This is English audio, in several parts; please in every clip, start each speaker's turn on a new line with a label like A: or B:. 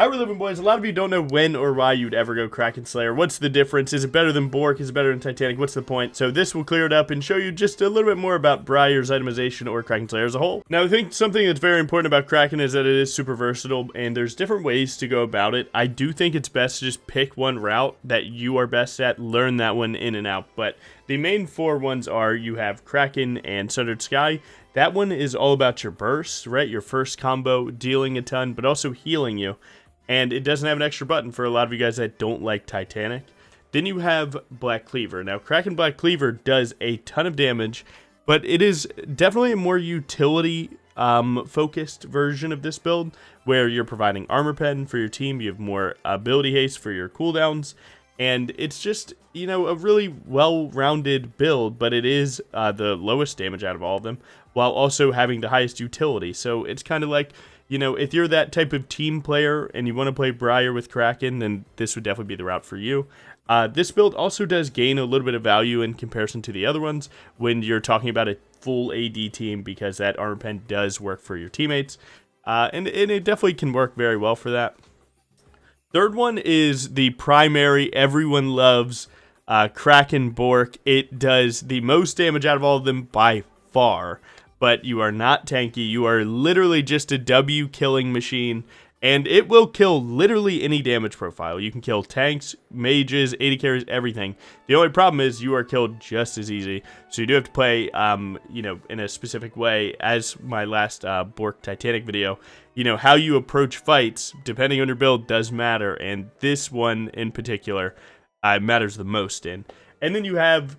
A: How are we living, boys? A lot of you don't know when or why you'd ever go Kraken Slayer. What's the difference? Is it better than Botrk? Is it better than Titanic? What's the point? So this will clear it up and show you just a little bit more about Briar's itemization or Kraken Slayer as a whole. Now, I think something that's very important about Kraken is that it is super versatile, and there's different ways to go about it. I do think it's best to just pick one route that you are best at, learn that one in and out. But the main four ones are you have Kraken and Sundered Sky. That one is all about your burst, right? Your first combo, dealing a ton, but also healing you. And it doesn't have an extra button for a lot of you guys that don't like Titanic. Then you have Black Cleaver. Now, Kraken Black Cleaver does a ton of damage, but it is definitely a more utility focused version of this build, where you're providing armor pen for your team, you have more ability haste for your cooldowns, and it's just, you know, a really well-rounded build, but it is the lowest damage out of all of them, while also having the highest utility. So it's kind of like, you know, if you're that type of team player and you want to play Briar with Kraken, then this would definitely be the route for you. This build also does gain a little bit of value in comparison to the other ones when you're talking about a full AD team, because that armor pen does work for your teammates. And it definitely can work very well for that. Third one is the primary, everyone loves, Kraken Botrk. It does the most damage out of all of them by far. But you are not tanky, you are literally just a W killing machine, and it will kill literally any damage profile. You can kill tanks, mages, AD carries, everything. The only problem is you are killed just as easy, so you do have to play, you know, in a specific way. As my last Botrk Titanic video, you know, how you approach fights, depending on your build, does matter, and this one in particular matters the most in. And then you have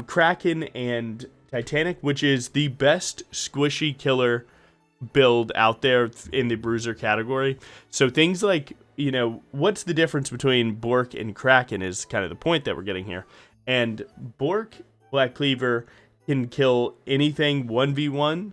A: Kraken and Titanic, which is the best squishy killer build out there in the bruiser category. So things like, you know, what's the difference between Botrk and Kraken is kind of the point that we're getting here. And Botrk Black Cleaver can kill anything 1v1,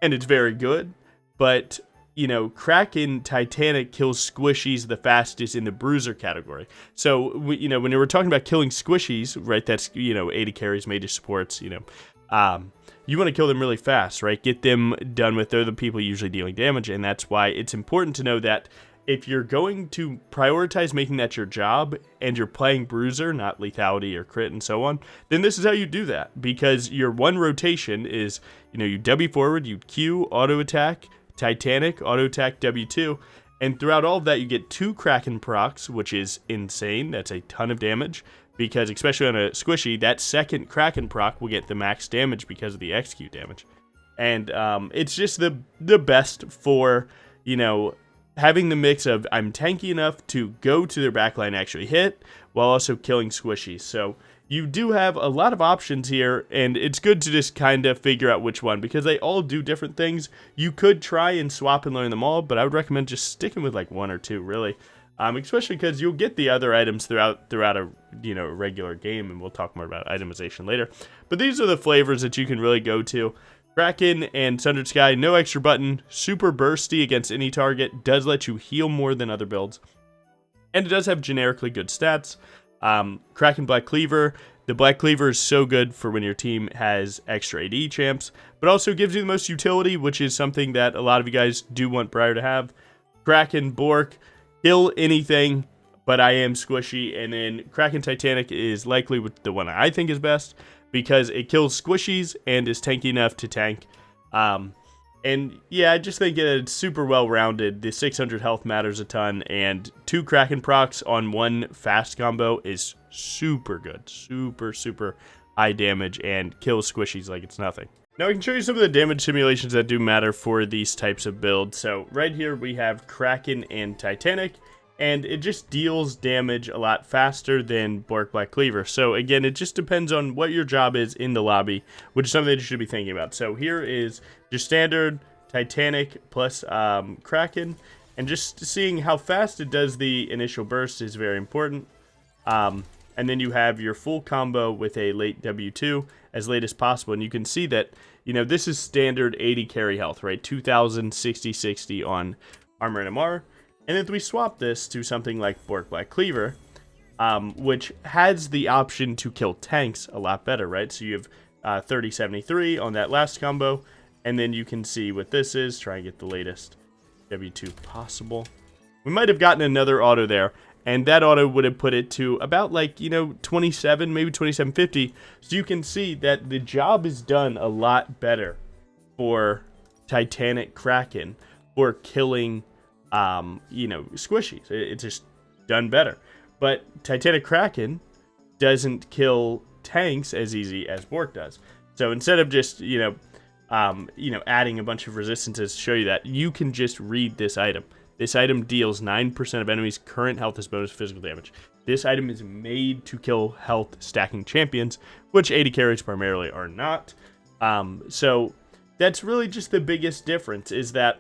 A: and it's very good. But, you know, Kraken Titanic kills squishies the fastest in the bruiser category. So, you know, when we're talking about killing squishies, right, that's, you know, AD carries, mages, supports, you know, you want to kill them really fast, right? Get them done with. They're the people usually dealing damage, and that's why it's important to know that if you're going to prioritize making that your job and you're playing bruiser, not lethality or crit and so on, then this is how you do that, because your one rotation is, you know, you W forward, you Q, auto attack, Titanic, auto attack, W2, and throughout all of that you get 2 Kraken procs, which is insane. That's a ton of damage, because especially on a squishy, that second Kraken proc will get the max damage because of the execute damage. And it's just the best for, you know, having the mix of I'm tanky enough to go to their backline and actually hit, while also killing squishies. So you do have a lot of options here, and it's good to just kind of figure out which one, because they all do different things. You could try and swap and learn them all, but I would recommend just sticking with like 1 or 2, really. Especially because you'll get the other items throughout a, you know, regular game, and we'll talk more about itemization later. But these are the flavors that you can really go to. Kraken and Sundered Sky, no extra button, super bursty against any target, does let you heal more than other builds, and it does have generically good stats. Kraken Black Cleaver, the Black Cleaver is so good for when your team has extra AD champs, but also gives you the most utility, which is something that a lot of you guys do want Briar to have. Kraken Botrk, kill anything, but I am squishy. And then Kraken Titanic is likely the one I think is best, because it kills squishies and is tanky enough to tank. And yeah, I just think it's super well rounded. The 600 health matters a ton, and 2 Kraken procs on 1 fast combo is super good. Super high damage, and kills squishies like it's nothing. Now I can show you some of the damage simulations that do matter for these types of builds. So right here we have Kraken and Titanic, and it just deals damage a lot faster than Botrk Black Cleaver. So again, it just depends on what your job is in the lobby, which is something that you should be thinking about. So here is just standard Titanic plus Kraken, and just seeing how fast it does the initial burst is very important. And then you have your full combo with a late W2 as late as possible. And you can see that, you know, this is standard 80 carry health, right? 2000, 60, 60 on armor and MR. And if we swap this to something like Botrk Black Cleaver, which has the option to kill tanks a lot better, right? So you have 3073 on that last combo. And then you can see what this is. Try and get the latest W2 possible. we might have gotten another auto there, and that auto would have put it to about like, 27, maybe 2750. So you can see that the job is done a lot better for Titanic Kraken for killing, squishies. It's just done better. But Titanic Kraken doesn't kill tanks as easy as Botrk does. So instead of just, adding a bunch of resistances to show you that, you can just read this item. This item deals 9% of enemies' current health as bonus physical damage. This item is made to kill health stacking champions, which AD carries primarily are not. So that's really just the biggest difference, is that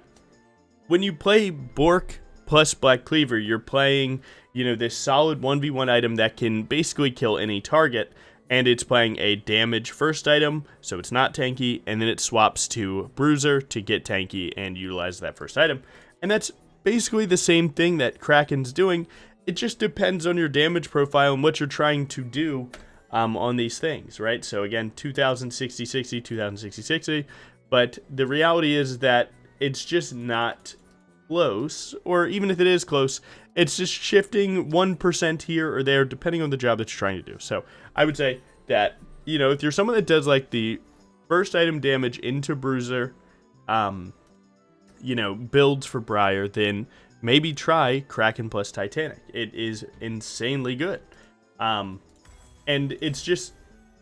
A: when you play Botrk plus Black Cleaver, you're playing, this solid 1v1 item that can basically kill any target, and it's playing a damage first item, so it's not tanky, and then it swaps to Bruiser to get tanky and utilize that first item. And that's basically the same thing that Kraken's doing. It just depends on your damage profile and what you're trying to do on these things, right? So again, 2000, 60, 60, 2000, 60, 60. But the reality is that it's just not close, or even if it is close, it's just shifting 1% here or there, depending on the job that you're trying to do. So I would say that, if you're someone that does like the first item damage into Bruiser, builds for Briar, then maybe try Kraken plus Titanic. It is insanely good. And it's just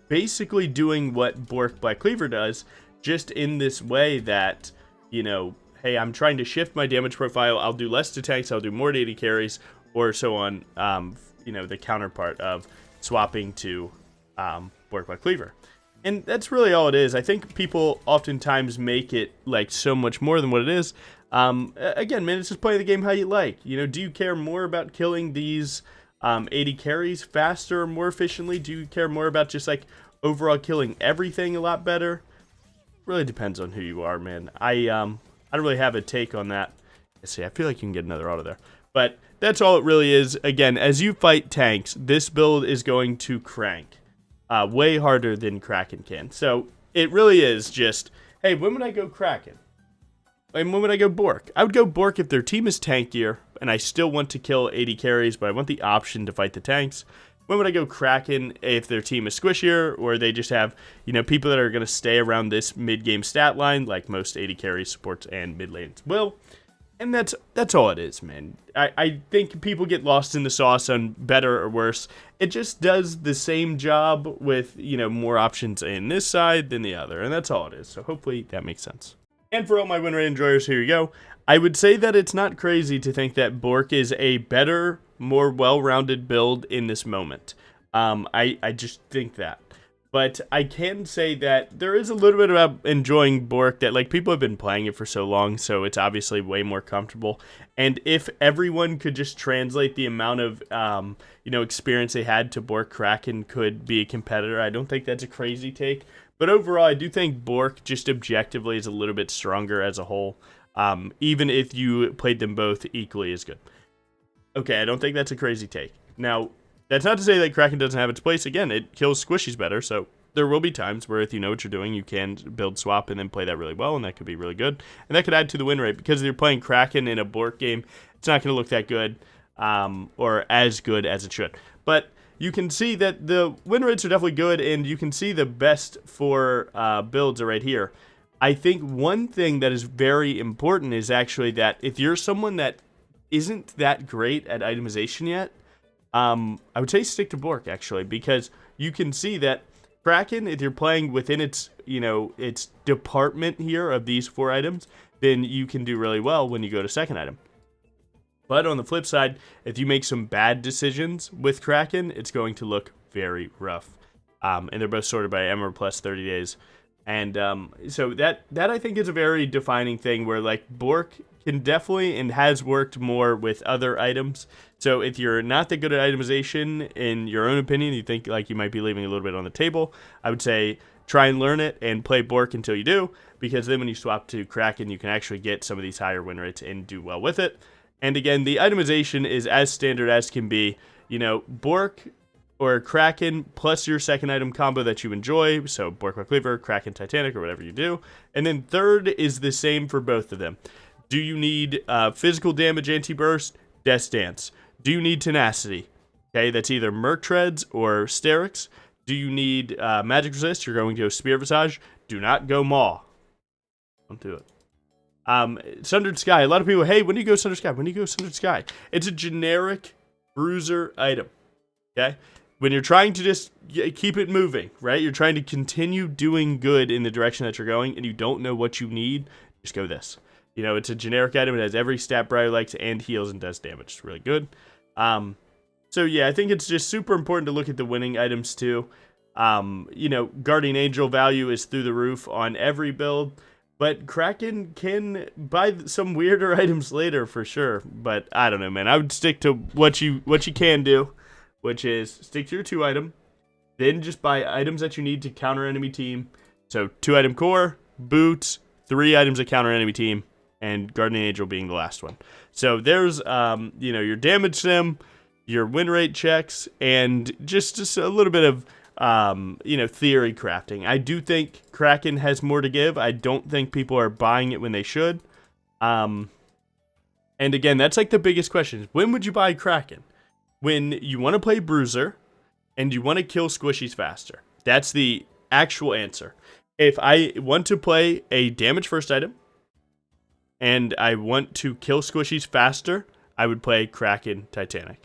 A: basically doing what Botrk Black Cleaver does, just in this way that, hey, I'm trying to shift my damage profile. I'll do less to tanks, I'll do more to AD carries, or so on, the counterpart of swapping to Botrk Black Cleaver. And that's really all it is. I think people oftentimes make it like so much more than what it is. Again, man, it's just play the game how you like. Do you care more about killing these AD carries faster or more efficiently? Do you care more about just like overall killing everything a lot better? Really depends on who you are, man. I don't really have a take on that. Let's see, I feel like you can get another auto there. But that's all it really is. Again, as you fight tanks, this build is going to crank way harder than Kraken can. So it really is just, hey, when would I go Kraken? And when would I go Botrk? I would go Botrk if their team is tankier, and I still want to kill AD carries, but I want the option to fight the tanks. When would I go Kraken if their team is squishier, or they just have, people that are going to stay around this mid-game stat line, like most AD carries, supports, and mid lanes will. And that's all it is, man. I think people get lost in the sauce on better or worse. It just does the same job with, more options in this side than the other, and that's all it is. So hopefully that makes sense. And for all my win rate enjoyers, here you go. I would say that it's not crazy to think that Botrk is a better, more well-rounded build in this moment. I just think that. But I can say that there is a little bit about enjoying Botrk that, like, people have been playing it for so long, so it's obviously way more comfortable. And if everyone could just translate the amount of, experience they had to Botrk, Kraken could be a competitor. I don't think that's a crazy take. But overall, I do think Botrk just objectively is a little bit stronger as a whole, even if you played them both equally as good. Okay, I don't think that's a crazy take. Now, that's not to say that Kraken doesn't have its place. Again, it kills squishies better, so there will be times where if you know what you're doing, you can build swap and then play that really well, and that could be really good. And that could add to the win rate, because if you're playing Kraken in a Botrk game, it's not going to look that good, or as good as it should. But you can see that the win rates are definitely good, and you can see the best for builds are right here. I think one thing that is very important is actually that if you're someone that isn't that great at itemization yet, I would say stick to Botrk, actually, because you can see that Kraken, if you're playing within its, its department here of these 4 items, then you can do really well when you go to second item. But on the flip side, if you make some bad decisions with Kraken, it's going to look very rough. And they're both sorted by Ember plus 30 days. And so that I think is a very defining thing where, like, Botrk can definitely and has worked more with other items. So if you're not that good at itemization, in your own opinion, you think like you might be leaving a little bit on the table, I would say try and learn it and play Botrk until you do, because then when you swap to Kraken, you can actually get some of these higher win rates and do well with it. And again, the itemization is as standard as can be. Botrk or Kraken plus your second item combo that you enjoy. So Botrk Black Cleaver, Kraken Titanic, or whatever you do. And then third is the same for both of them. Do you need physical damage anti-burst? Death Dance. Do you need Tenacity? Okay, that's either Merc Treads or Sterix. Do you need Magic Resist? You're going to go Spirit Visage. Do not go Maw. Don't do it. Sundered Sky. A lot of people, hey, when do you go Sundered Sky? When do you go Sundered Sky? It's a generic bruiser item. Okay? When you're trying to just keep it moving, right? You're trying to continue doing good in the direction that you're going, and you don't know what you need, just go this. You know, it's a generic item. It has every stat Briar likes and heals and does damage. It's really good. So yeah, I think it's just super important to look at the winning items too. You know, Guardian Angel value is through the roof on every build, but Kraken can buy some weirder items later for sure. But I don't know, man. I would stick to what you can do, which is stick to your 2-item, then just buy items that you need to counter enemy team. So 2-item core, boots, 3 items that counter enemy team, and Guardian Angel being the last one. So there's you know, your damage sim, your win rate checks, and just a little bit of you know, theory crafting. I do think Kraken has more to give. I don't think people are buying it when they should. And again, that's like the biggest question. When would you buy Kraken? When you want to play Bruiser and you want to kill squishies faster. That's the actual answer. If I want to play a damage first item and I want to kill squishies faster, I would play Kraken Titanic.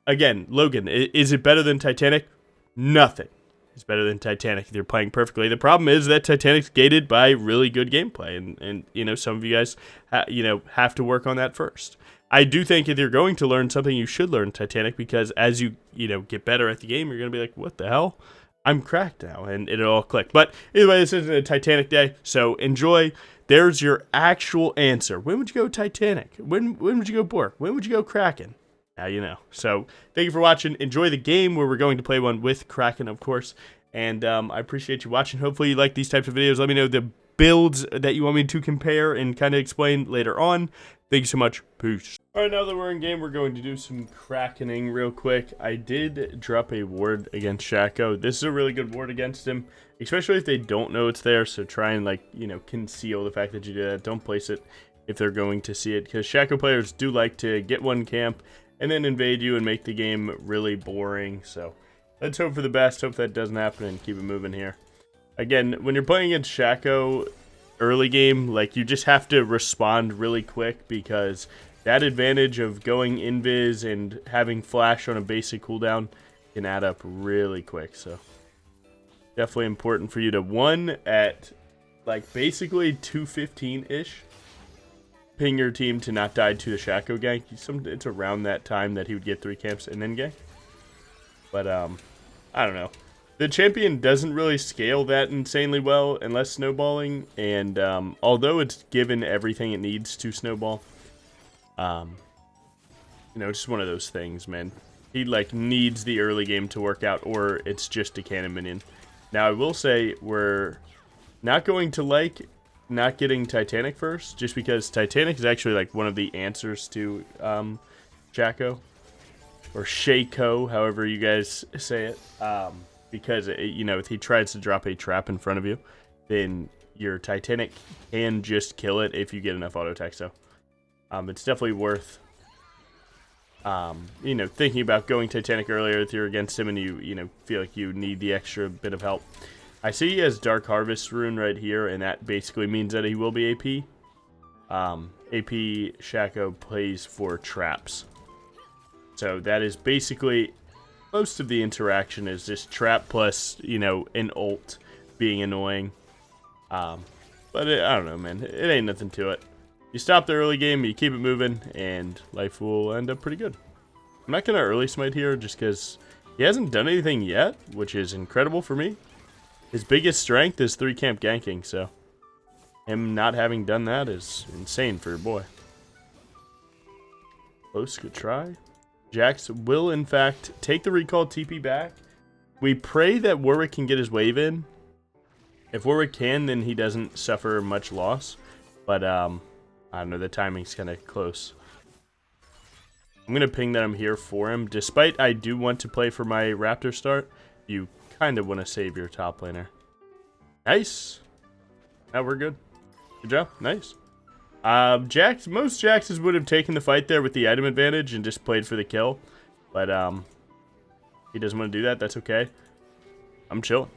A: Again, Logan, is it better than Titanic? Nothing is better than Titanic if you're playing perfectly. The problem is that Titanic's gated by really good gameplay, and you know, some of you guys you know, have to work on that first. I do think if you're going to learn something, you should learn Titanic, because as you know, get better at the game, you're going to be like, what the hell? I'm cracked now, and it'll all click. But either way, this isn't a Titanic day, so enjoy. There's your actual answer. When would you go Titanic? When would you go Botrk? When would you go Kraken? Now you know. So thank you for watching. Enjoy the game where we're going to play one with Kraken, of course. And I appreciate you watching. Hopefully you like these types of videos. Let me know the builds that you want me to compare and kind of explain later on. Thank you so much. Peace. Alright, now that we're in game, we're going to do some Krakening real quick. I did drop a ward against Shaco. This is a really good ward against him, especially if they don't know it's there. So try and, like, you know, conceal the fact that you did that. Don't place it if they're going to see it, because Shaco players do like to get one camp and then invade you and make the game really boring. So let's hope for the best. Hope that doesn't happen and keep it moving here. Again, when you're playing against Shaco early game, like, you just have to respond really quick, because that advantage of going invis and having flash on a basic cooldown can add up really quick. So definitely important for you to, one, at like basically 2:15-ish, ping your team to not die to the Shaco gank. It's around that time that he would get 3 camps and then gank. But I don't know. The champion doesn't really scale that insanely well unless snowballing, and although it's given everything it needs to snowball, you know, just one of those things, man. He like needs the early game to work out, or it's just a cannon minion. Now I will say we're not going to like not getting Titanic first, just because Titanic is actually like one of the answers to Shaco, or Shaco, however you guys say it. Because you know, if he tries to drop a trap in front of you, then your Titanic can just kill it if you get enough auto attack. So it's definitely worth you know, thinking about going Titanic earlier if you're against him and you know, feel like you need the extra bit of help. I see he has Dark Harvest rune right here, and that basically means that he will be AP. AP Shaco plays for traps, so that is basically most of the interaction is just trap plus, you know, an ult being annoying. But I don't know, man. It ain't nothing to it. You stop the early game, you keep it moving, and life will end up pretty good. I'm not going to early smite here just because he hasn't done anything yet, which is incredible for me. His biggest strength is 3 camp ganking, so him not having done that is insane for your boy. Close, good try. Jax will, in fact, take the recall TP back. We pray that Warwick can get his wave in. If Warwick can, then he doesn't suffer much loss. But, I don't know, the timing's kind of close. I'm going to ping that I'm here for him. Despite I do want to play for my Raptor start, you kind of want to save your top laner. Nice. Now we're good. Good job. Nice. Most Jaxes would have taken the fight there with the item advantage and just played for the kill. But, he doesn't want to do that. That's okay. I'm chilling.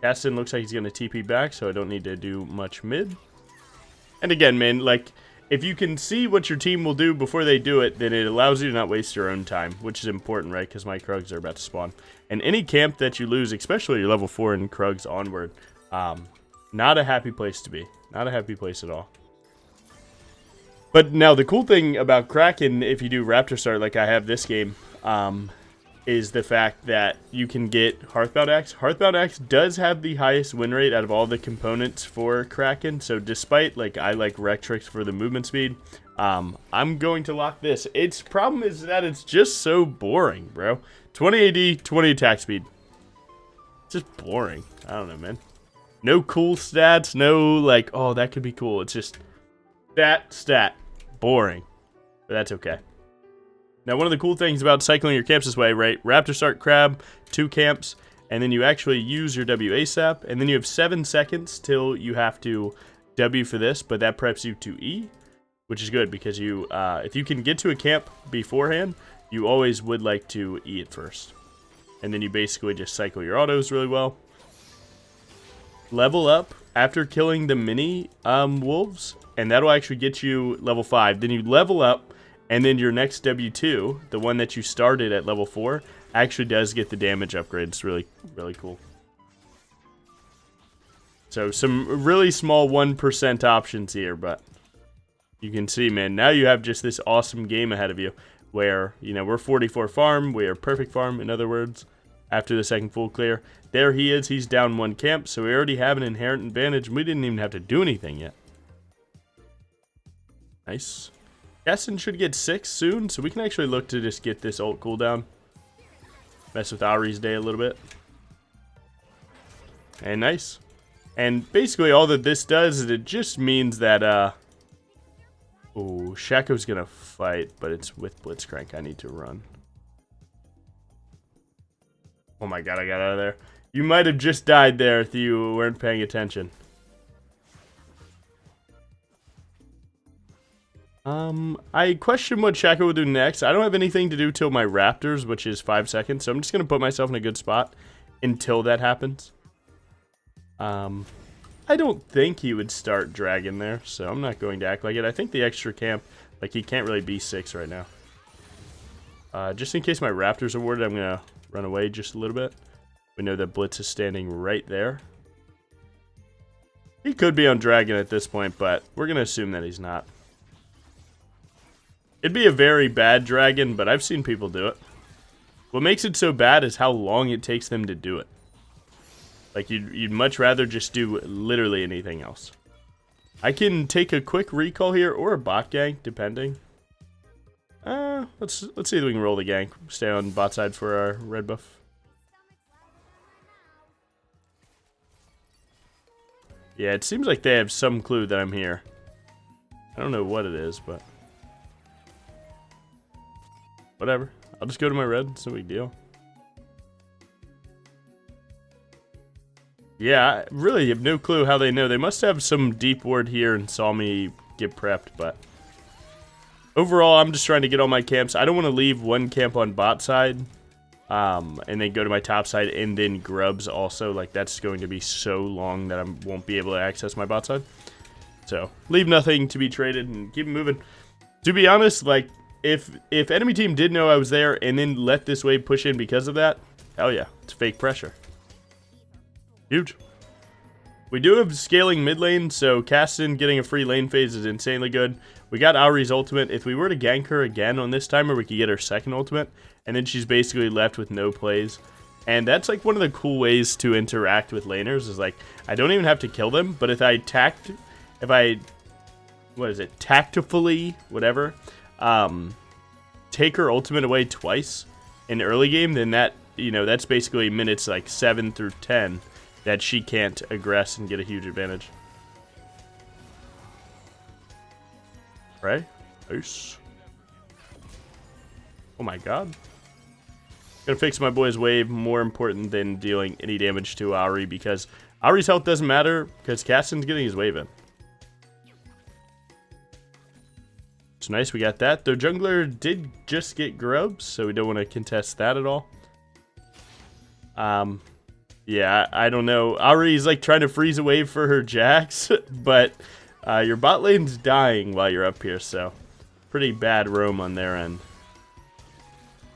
A: Caston looks like he's going to TP back, so I don't need to do much mid. And again, man, like, if you can see what your team will do before they do it, then it allows you to not waste your own time, which is important, right? Because my Krugs are about to spawn. And any camp that you lose, especially your level 4 and Krugs onward, not a happy place to be. Not a happy place at all. But now, the cool thing about Kraken, if you do Raptor Start like I have this game, is the fact that you can get Hearthbound Axe. Hearthbound Axe does have the highest win rate out of all the components for Kraken, so despite, like, I like Rectrix for the movement speed, I'm going to lock this. Its problem is that it's just so boring, bro. 20 AD, 20 attack speed. It's just boring. I don't know, man. No cool stats, no, like, oh, that could be cool. It's just stat. Boring. But that's okay. Now, one of the cool things about cycling your camps this way, right? Raptor Start Crab, 2 camps, and then you actually use your W ASAP, and then you have 7 seconds till you have to W for this, but that preps you to E, which is good because you, if you can get to a camp beforehand, you always would like to E it first. And then you basically just cycle your autos really well. Level up after killing the mini wolves, and that'll actually get you level 5. Then you level up, and then your next W2, the one that you started at level 4, actually does get the damage upgrade. It's really, really cool. So some really small 1% options here, but you can see, man, now you have just this awesome game ahead of you where, you know, we're 44 farm. We are perfect farm, in other words, after the second full clear. There he is. He's down 1 camp, so we already have an inherent advantage. We didn't even have to do anything yet. Nice. Caston should get 6 soon, so we can actually look to just get this ult cooldown. Mess with Ari's day a little bit. And nice. And basically all that this does is it just means that, oh, Shaco's gonna fight, but it's with Blitzcrank. I need to run. Oh my god, I got out of there. You might have just died there if you weren't paying attention. I question what Shaco will do next. I don't have anything to do till my Raptors, which is 5 seconds, so I'm just going to put myself in a good spot until that happens. I don't think he would start Dragon there, so I'm not going to act like it. I think the extra camp, like, he can't really be 6 right now. Just in case my Raptors are warded, I'm going to run away just a little bit. We know that Blitz is standing right there. He could be on Dragon at this point, but we're going to assume that he's not. It'd be a very bad Dragon, but I've seen people do it. What makes it so bad is how long it takes them to do it. Like, you'd much rather just do literally anything else. I can take a quick recall here, or a bot gank, depending. Let's see if we can roll the gank. Stay on bot side for our red buff. Yeah, it seems like they have some clue that I'm here. I don't know what it is, but whatever. I'll just go to my red. It's no big deal. Yeah, I really have no clue how they know. They must have some deep ward here and saw me get prepped, but overall, I'm just trying to get all my camps. I don't want to leave one camp on bot side and then go to my top side and then grubs also. Like, that's going to be so long that I won't be able to access my bot side. So, leave nothing to be traded and keep moving. To be honest, like, if enemy team did know I was there and then let this wave push in because of that, hell yeah, it's fake pressure. Huge. We do have scaling mid lane, so Caston getting a free lane phase is insanely good. We got Ari's ultimate. If we were to gank her again on this timer, we could get her second ultimate, and then she's basically left with no plays. And that's like one of the cool ways to interact with laners is like, I don't even have to kill them, but if I tactfully, whatever, take her ultimate away twice in early game, then that, you know, that's basically minutes like 7 through 10 that she can't aggress and get a huge advantage. Right? Nice. Oh my god. Gonna fix my boy's wave, more important than dealing any damage to Ari, because Ari's health doesn't matter, because Caston's getting his wave in. nice, we got that. Their jungler did just get grubs, so we don't want to contest that at all. Yeah, I don't know. Ari's like trying to freeze a wave for her Jax, but your bot lane's dying while you're up here, so pretty bad roam on their end.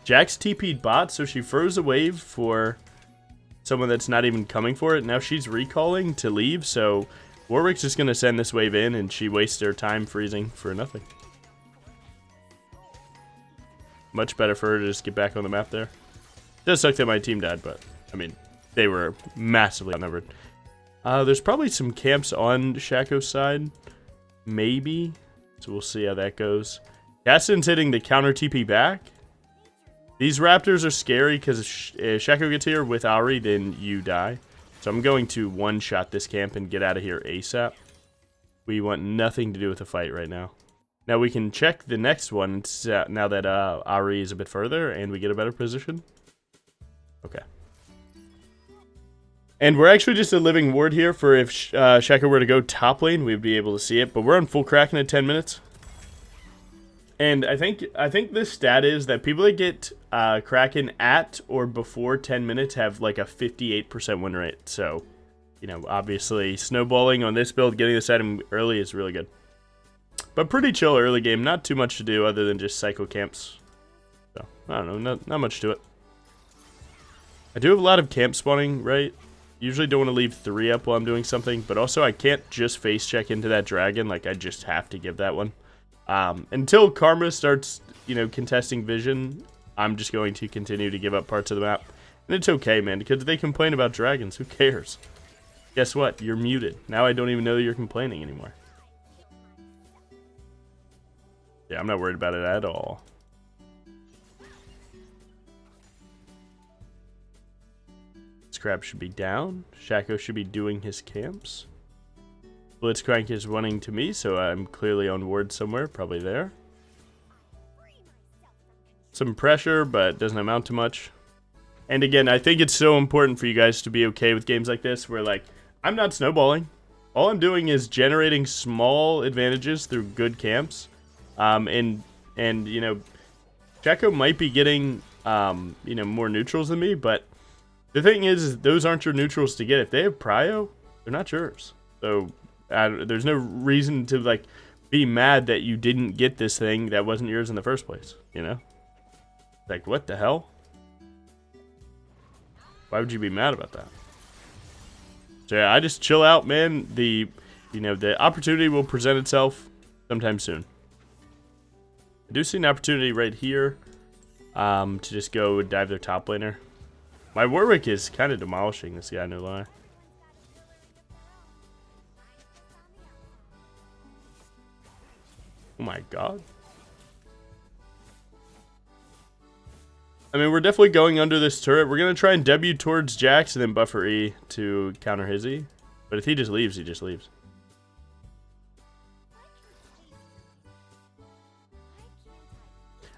A: Jax TP'd bot, so she froze a wave for someone that's not even coming for it. Now she's recalling to leave, so Warwick's just going to send this wave in, and she wastes her time freezing for nothing. Much better for her to just get back on the map there. It does suck that my team died, but, I mean, they were massively outnumbered. There's probably some camps on Shaco's side. Maybe. So we'll see how that goes. Gaston's hitting the counter TP back. These raptors are scary because if Shaco gets here with Ari, then you die. So I'm going to one-shot this camp and get out of here ASAP. We want nothing to do with the fight right now. Now we can check the next one now that Ari is a bit further and we get a better position. Okay. And we're actually just a living ward here for if Shaco were to go top lane, we'd be able to see it. But we're on full Kraken at 10 minutes. And I think the stat is that people that get Kraken at or before 10 minutes have like a 58% win rate. So, you know, obviously snowballing on this build, getting this item early is really good. But pretty chill early game. Not too much to do other than just cycle camps. So, I don't know. Not much to it. I do have a lot of camp spawning, right? Usually don't want to leave 3 up while I'm doing something. But also I can't just face check into that dragon. Like, I just have to give that one. Until Karma starts, you know, contesting vision, I'm just going to continue to give up parts of the map. And it's okay, man, because they complain about dragons. Who cares? Guess what? You're muted. Now I don't even know that you're complaining anymore. Yeah, I'm not worried about it at all. Scrap should be down. Shaco should be doing his camps. Blitzcrank is running to me, so I'm clearly on ward somewhere, probably there. Some pressure, but doesn't amount to much. And again, I think it's so important for you guys to be okay with games like this, where like, I'm not snowballing. All I'm doing is generating small advantages through good camps. And you know, Shaco might be getting, you know, more neutrals than me, but the thing is those aren't your neutrals to get. If they have prio, they're not yours. So there's no reason to like be mad that you didn't get this thing that wasn't yours in the first place, you know? Like, what the hell? Why would you be mad about that? So yeah, I just chill out, man. You know, the opportunity will present itself sometime soon. I do see an opportunity right here to just go dive their top laner. My Warwick is kind of demolishing this guy, no lie. Oh my god. I mean, we're definitely going under this turret. We're going to try and W towards Jax and then buffer E to counter his E. But if he just leaves, he just leaves.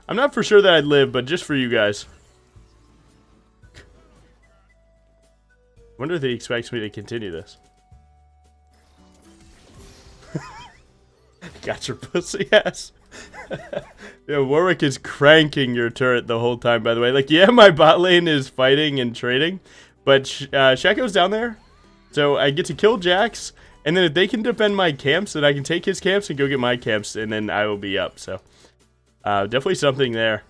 A: I'm not for sure that I'd live, but just for you guys. Wonder if he expects me to continue this. Got your pussy ass. Yo, Warwick is cranking your turret the whole time, by the way. Like, yeah, my bot lane is fighting and trading, but Shaco's down there. So I get to kill Jax, and then if they can defend my camps, then I can take his camps and go get my camps, and then I will be up. So definitely something there.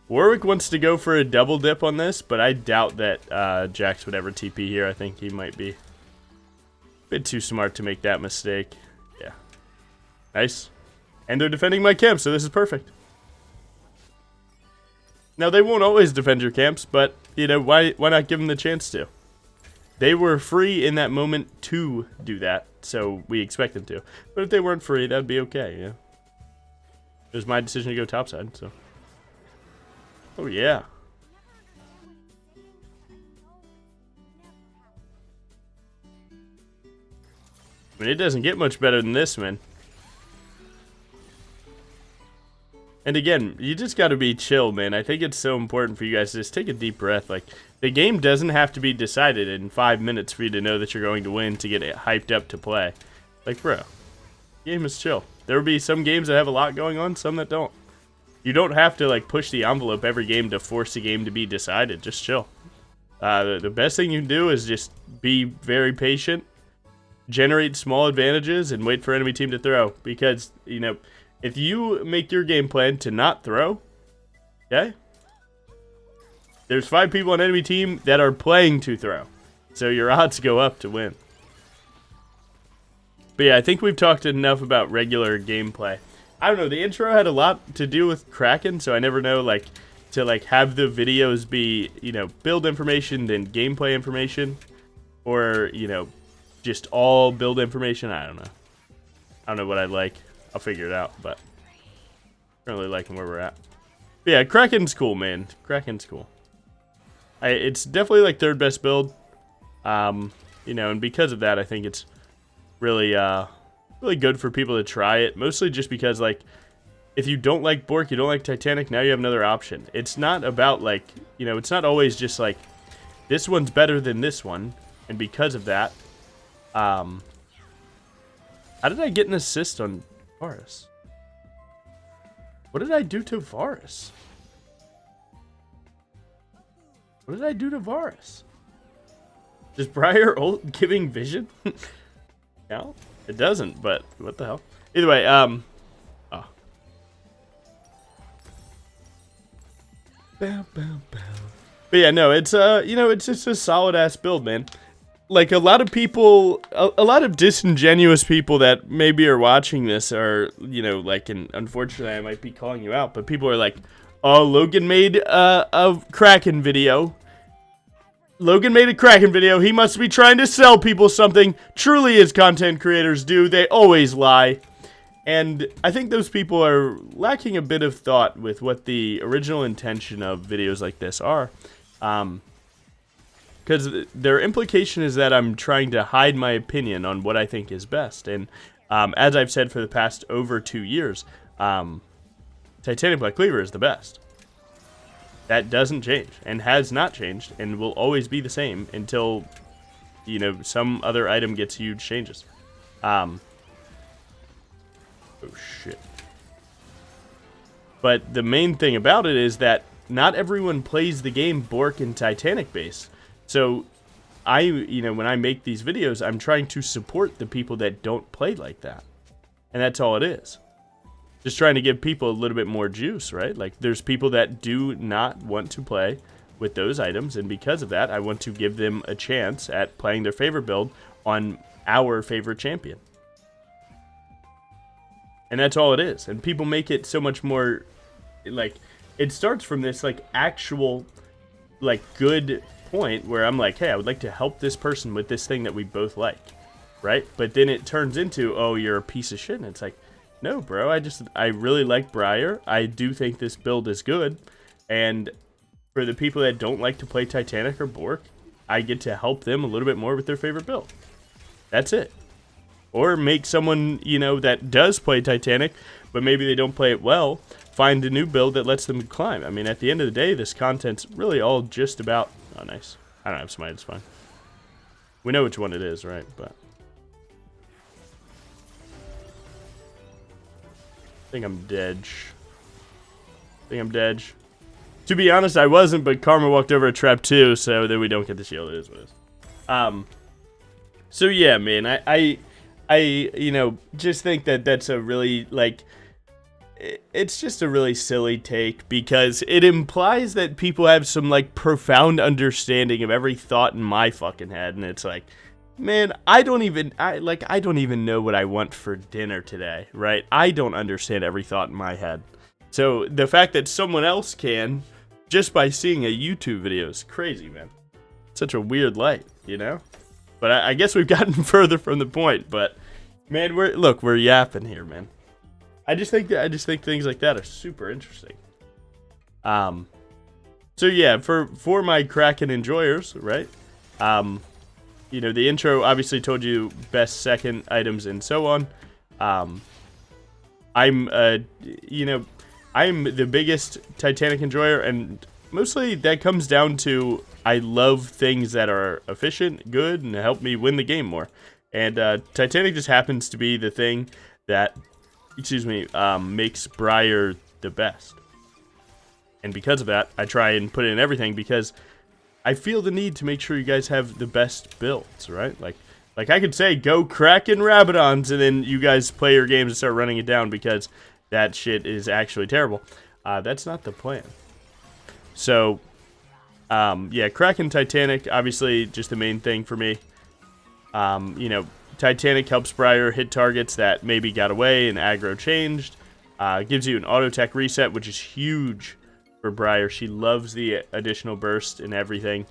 A: Warwick wants to go for a double dip on this, but I doubt that Jax would ever TP here. I think he might be a bit too smart to make that mistake. Yeah. Nice. And they're defending my camp, so this is perfect. Now, they won't always defend your camps, but, you know, why not give them the chance to? They were free in that moment to do that, so we expect them to. But if they weren't free, that'd be okay, yeah. It was my decision to go topside, so. Oh, yeah. I mean, it doesn't get much better than this, man. And again, you just got to be chill, man. I think it's so important for you guys to just take a deep breath. Like, the game doesn't have to be decided in 5 minutes for you to know that you're going to win to get it hyped up to play. Like, bro, the game is chill. There will be some games that have a lot going on, some that don't. You don't have to like push the envelope every game to force the game to be decided. Just chill. The best thing you can do is just be very patient, generate small advantages, and wait for enemy team to throw. Because, you know, if you make your game plan to not throw, okay, there's 5 people on enemy team that are playing to throw. So your odds go up to win. But yeah, I think we've talked enough about regular gameplay. I don't know, the intro had a lot to do with Kraken, so I never know, like, to, like, have the videos be, you know, build information, then gameplay information, or, you know, just all build information. I don't know. I don't know what I'd like. I'll figure it out, but I'm really liking where we're at. But yeah, Kraken's cool, man. Kraken's cool. It's definitely, like, 3rd best build. You know, and because of that, I think it's really, really good for people to try it. Mostly just because, like, if you don't like Botrk, you don't like Titanic, now you have another option. It's not about, like, you know, it's not always just, like, this one's better than this one. And because of that, how did I get an assist on Varus? What did I do to Varus? What did I do to Varus? Does Briar ult giving vision? No, it doesn't, but what the hell? Either way, oh. But yeah, no, it's, you know, it's just a solid-ass build, man. Like, a lot of people, a lot of disingenuous people that maybe are watching this are, you know, like, and unfortunately I might be calling you out, but people are like, oh, Logan made a Kraken video. Logan made a Kraken video. He must be trying to sell people something. Truly, as content creators do, they always lie. And I think those people are lacking a bit of thought with what the original intention of videos like this are. Because their implication is that I'm trying to hide my opinion on what I think is best. And as I've said for the past over 2 years, Titanic Black Cleaver is the best. That doesn't change, and has not changed, and will always be the same until, you know, some other item gets huge changes. Oh shit. But the main thing about it is that not everyone plays the game Botrk and Titanic base. So you know, when I make these videos, I'm trying to support the people that don't play like that. And that's all it is. Just trying to give people a little bit more juice, right? Like, there's people that do not want to play with those items, and because of that, I want to give them a chance at playing their favorite build on our favorite champion. And that's all it is. And people make it so much more, like, it starts from this, like, actual, like, good point where I'm like, hey, I would like to help this person with this thing that we both like, right? But then it turns into, oh, you're a piece of shit, and it's like, no, bro, I really like Briar. I do think this build is good. And for the people that don't like to play Titanic or Botrk, I get to help them a little bit more with their favorite build. That's it. Or make someone, you know, that does play Titanic, but maybe they don't play it well, find a new build that lets them climb. I mean, at the end of the day, this content's really all just about... Oh, nice. I don't have smite, it's fine. We know which one it is, right? But... I think I'm dead. To be honest, I wasn't, but Karma walked over a trap too, so then we don't get the shield. It is what it is. So yeah, man, I you know, just think that that's a really, like, it's just a really silly take, because it implies that people have some, like, profound understanding of every thought in my fucking head, and it's like, man, I don't even know what I want for dinner today, right? I don't understand every thought in my head. So the fact that someone else can, just by seeing a YouTube video, is crazy, man. Such a weird light, you know? But I guess we've gotten further from the point, but man, we're yapping here, man. I just think things like that are super interesting. So yeah, for my Kraken enjoyers, right? You know, the intro obviously told you best second items and so on. You know, I'm the biggest Titanic enjoyer, and mostly that comes down to I love things that are efficient, good, and help me win the game more. And Titanic just happens to be the thing that excuse me, makes Briar the best. And because of that, I try and put in everything because I feel the need to make sure you guys have the best builds, right? Like I could say, go Kraken Rabadons, and then you guys play your games and start running it down because that shit is actually terrible. That's not the plan. So, yeah, Kraken Titanic, obviously just the main thing for me. You know, Titanic helps Briar hit targets that maybe got away and aggro changed. Gives you an auto tech reset, which is huge for Briar. She loves the additional burst and everything.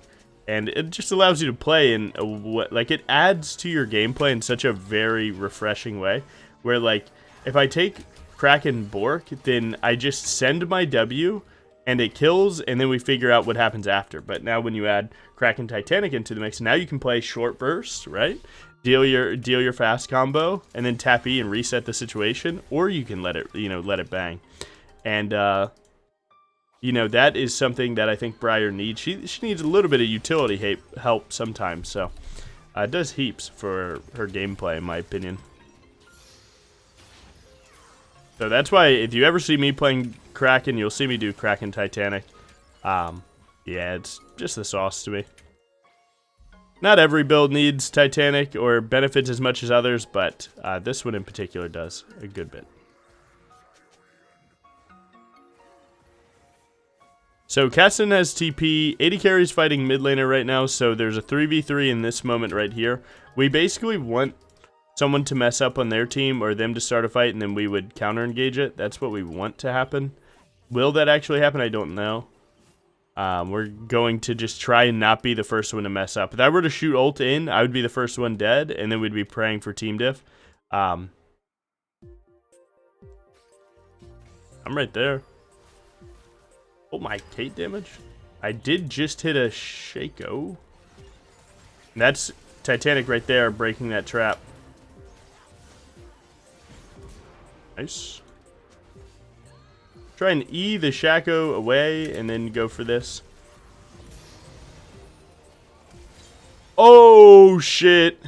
A: And it just allows you to play in a, like, it adds to your gameplay in such a very refreshing way. Where, like, if I take Kraken Botrk, then I just send my W and it kills, and then we figure out what happens after. But now when you add Kraken Titanic into the mix, now you can play short burst, right? Deal your fast combo, and then tap E and reset the situation, or you can let it, let it bang. And you know, that is something that I think Briar needs. She needs a little bit of utility help sometimes, so it does heaps for her gameplay, in my opinion. So that's why if you ever see me playing Kraken, you'll see me do Kraken Titanic. Yeah, it's just the sauce to me. Not every build needs Titanic or benefits as much as others, but this one in particular does a good bit. So Kasten has TP, 80 carries fighting mid laner right now, so there's a 3v3 in this moment right here. We basically want someone to mess up on their team or them to start a fight, and then we would counter engage it. That's what we want to happen. Will that actually happen? I don't know. We're going to just try and not be the first one to mess up. If I were to shoot ult in, I would be the first one dead, and then we'd be praying for team diff. I'm right there. Oh my, Kate damage? I did just hit a Shaco. That's Titanic right there, breaking that trap. Nice. Try and E the Shaco away, and then go for this. Oh, shit.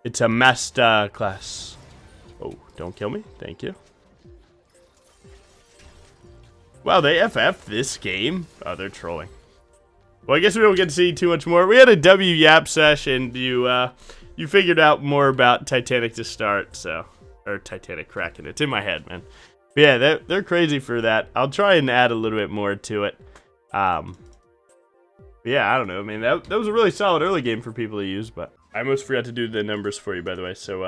A: It's a master class. Oh, don't kill me. Thank you. Wow, they FF this game? Oh, they're trolling. Well, I guess we don't get to see too much more. We had a W Yap sesh, and you figured out more about Titanic to start, so... Or Titanic Kraken. It's in my head, man. But yeah, they're crazy for that. I'll try and add a little bit more to it. Yeah, I don't know. I mean, that was a really solid early game for people to use, but... I almost forgot to do the numbers for you, by the way. So,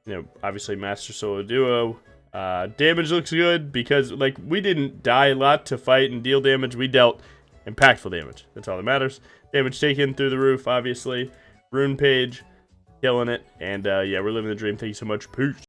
A: you know, obviously Master Solo Duo... damage looks good because, like, we didn't die a lot to fight and deal damage. We dealt impactful damage. That's all that matters. Damage taken through the roof, obviously. Rune page, killing it. And, yeah, we're living the dream. Thank you so much. Peace.